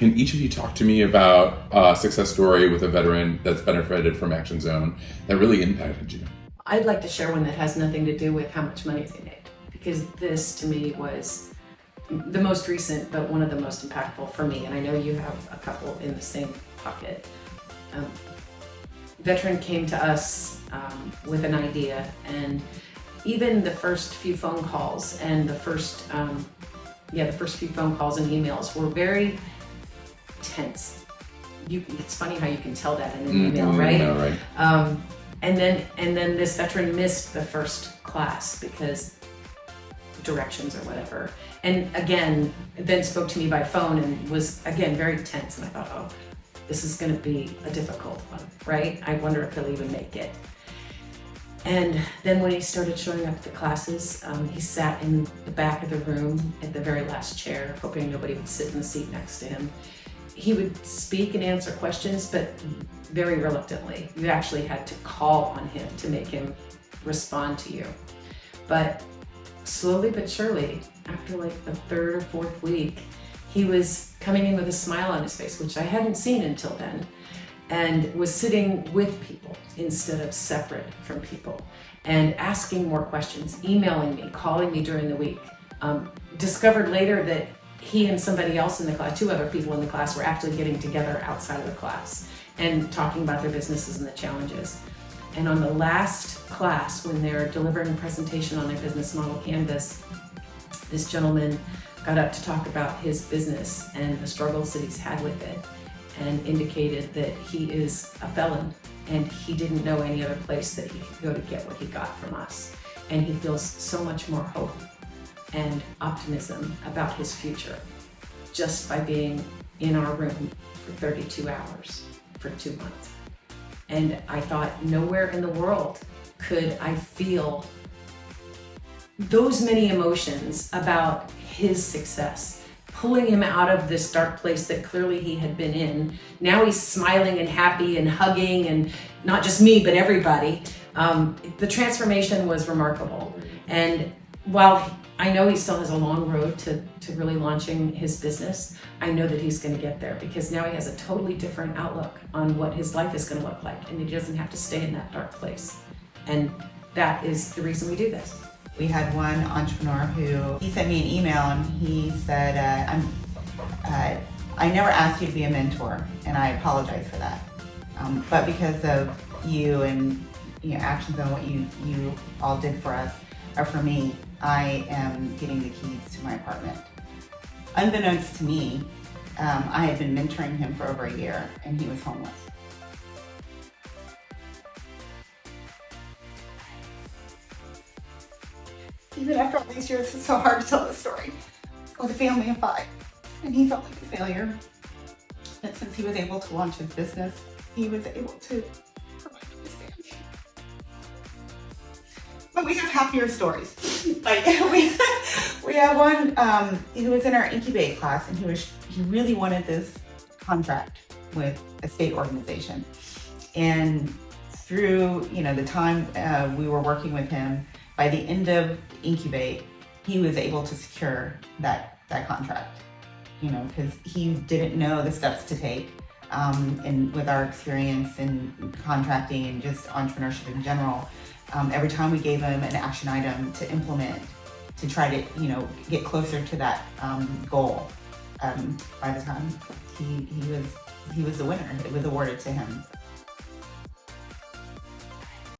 can each of you talk to me about a success story with a veteran that's benefited from Action Zone that really impacted you? I'd like to share one that has nothing to do with how much money they made, because this to me was the most recent, but one of the most impactful for me. And I know you have a couple in the same pocket. Veteran came to us with an idea, and even the first few phone calls and the first few phone calls and emails were very tense. It's funny how you can tell that in an email, right? Yeah, right. And then this veteran missed the first class because directions or whatever. And again, then spoke to me by phone and was again very tense. And I thought, oh, this is going to be a difficult one, right? I wonder if he'll even make it. And then when he started showing up at the classes, he sat in the back of the room at the very last chair, hoping nobody would sit in the seat next to him. He would speak and answer questions, but very reluctantly. You actually had to call on him to make him respond to you. But slowly but surely, after like the third or fourth week, he was coming in with a smile on his face, which I hadn't seen until then, and was sitting with people instead of separate from people, and asking more questions, emailing me, calling me during the week. Discovered later that he and somebody else in the class, two other people in the class, were actually getting together outside of the class and talking about their businesses and the challenges. And on the last class, when they're delivering a presentation on their business model canvas, this gentleman got up to talk about his business and the struggles that he's had with it, and indicated that he is a felon and he didn't know any other place that he could go to get what he got from us. And he feels so much more hope and optimism about his future just by being in our room for 32 hours for 2 months. And I thought, nowhere in the world could I feel those many emotions about his success, pulling him out of this dark place that clearly he had been in. Now he's smiling and happy and hugging, and not just me, but everybody. The transformation was remarkable. And while I know he still has a long road to really launching his business, I know that he's going to get there, because now he has a totally different outlook on what his life is going to look like, and he doesn't have to stay in that dark place. And that is the reason we do this. We had one entrepreneur who, he sent me an email and he said, I never asked you to be a mentor, and I apologize for that. But because of you and Action Zone, what you all did for us, or for me, I am getting the keys to my apartment. Unbeknownst to me, I had been mentoring him for over a year, and he was homeless. Even after all these years, it's so hard to tell this story with a family of 5. And he felt like a failure. But since he was able to launch his business, he was able to provide for his family. But we have happier stories. Like we have one, he was in our Incubate class, and he really wanted this contract with a state organization. And through the time we were working with him, by the end of Incubate, he was able to secure that contract, because he didn't know the steps to take. And with our experience in contracting and just entrepreneurship in general, every time we gave him an action item to implement to try to, get closer to that goal, by the time he was the winner, it was awarded to him.